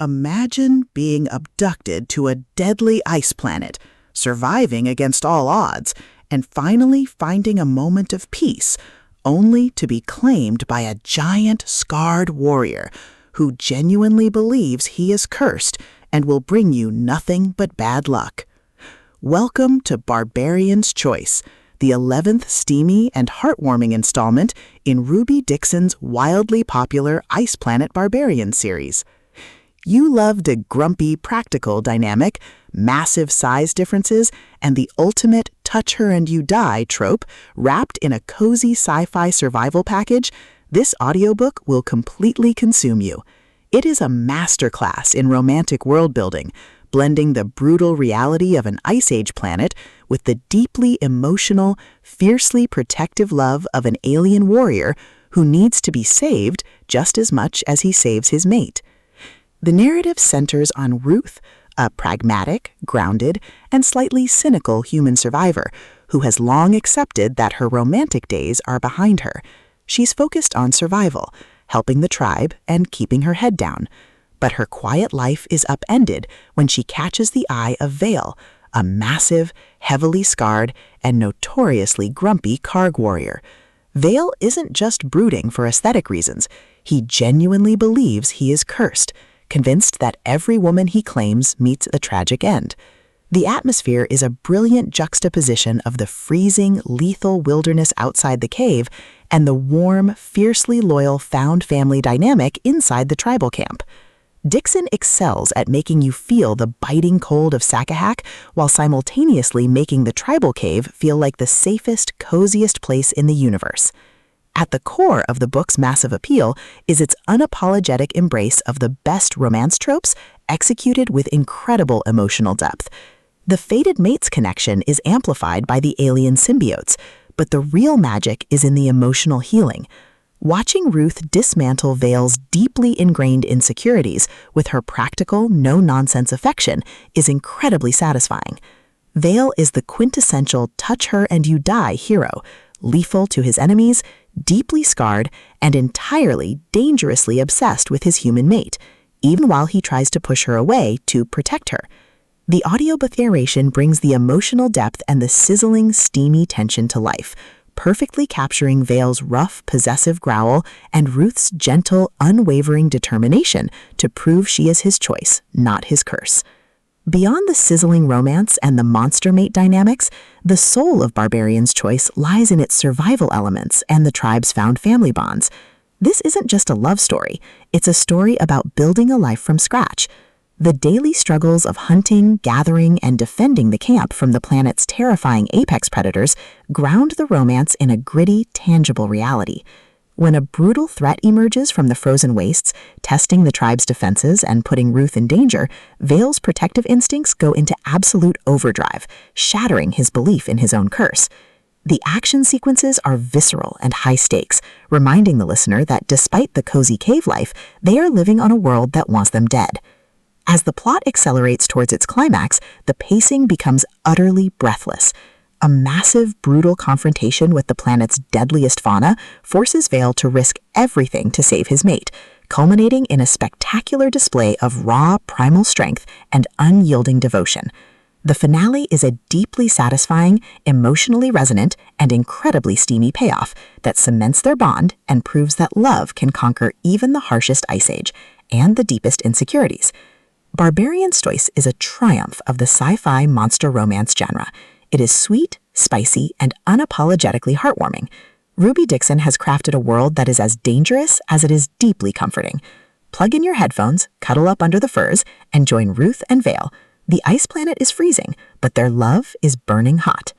Imagine being abducted to a deadly ice planet, surviving against all odds, and finally finding a moment of peace, only to be claimed by a giant, scarred warrior who genuinely believes he is cursed and will bring you nothing but bad luck. Welcome to Barbarian's Choice, the 11th steamy and heartwarming installment in Ruby Dixon's wildly popular Ice Planet Barbarians series. You loved a grumpy, practical dynamic, massive size differences, and the ultimate touch her and you die trope wrapped in a cozy sci-fi survival package. This audiobook will completely consume you. It is a masterclass in romantic world-building, blending the brutal reality of an Ice Age planet with the deeply emotional, fiercely protective love of an alien warrior who needs to be saved just as much as he saves his mate. The narrative centers on Ruth, a pragmatic, grounded, and slightly cynical human survivor who has long accepted that her romantic days are behind her. She's focused on survival, helping the tribe, and keeping her head down. But her quiet life is upended when she catches the eye of Vael, a massive, heavily scarred, and notoriously grumpy Karg warrior. Vael isn't just brooding for aesthetic reasons. He genuinely believes he is cursed, convinced that every woman he claims meets a tragic end. The atmosphere is a brilliant juxtaposition of the freezing, lethal wilderness outside the cave and the warm, fiercely loyal found family dynamic inside the tribal camp. Dixon excels at making you feel the biting cold of Sakahak while simultaneously making the tribal cave feel like the safest, coziest place in the universe. At the core of the book's massive appeal is its unapologetic embrace of the best romance tropes executed with incredible emotional depth. The fated mates connection is amplified by the alien symbiotes, but the real magic is in the emotional healing. Watching Ruth dismantle Vael's deeply ingrained insecurities with her practical, no-nonsense affection is incredibly satisfying. Vael is the quintessential touch-her-and-you-die hero, lethal to his enemies, deeply scarred, and entirely dangerously obsessed with his human mate, even while he tries to push her away to protect her. The audiobook narration brings the emotional depth and the sizzling, steamy tension to life, perfectly capturing Vael's rough, possessive growl and Ruth's gentle, unwavering determination to prove she is his choice, not his curse. Beyond the sizzling romance and the monster mate dynamics, the soul of Barbarian's Choice lies in its survival elements and the tribe's found family bonds. This isn't just a love story, it's a story about building a life from scratch. The daily struggles of hunting, gathering, and defending the camp from the planet's terrifying apex predators ground the romance in a gritty, tangible reality. When a brutal threat emerges from the frozen wastes, testing the tribe's defenses and putting Ruth in danger, Vael's protective instincts go into absolute overdrive, shattering his belief in his own curse. The action sequences are visceral and high stakes, reminding the listener that despite the cozy cave life, they are living on a world that wants them dead. As the plot accelerates towards its climax, the pacing becomes utterly breathless. A massive, brutal confrontation with the planet's deadliest fauna forces Vael to risk everything to save his mate, culminating in a spectacular display of raw, primal strength and unyielding devotion. The finale is a deeply satisfying, emotionally resonant, and incredibly steamy payoff that cements their bond and proves that love can conquer even the harshest ice age and the deepest insecurities. Barbarian's Choice is a triumph of the sci-fi monster romance genre. It is sweet, spicy, and unapologetically heartwarming. Ruby Dixon has crafted a world that is as dangerous as it is deeply comforting. Plug in your headphones, cuddle up under the furs, and join Ruth and Vael. The ice planet is freezing, but their love is burning hot.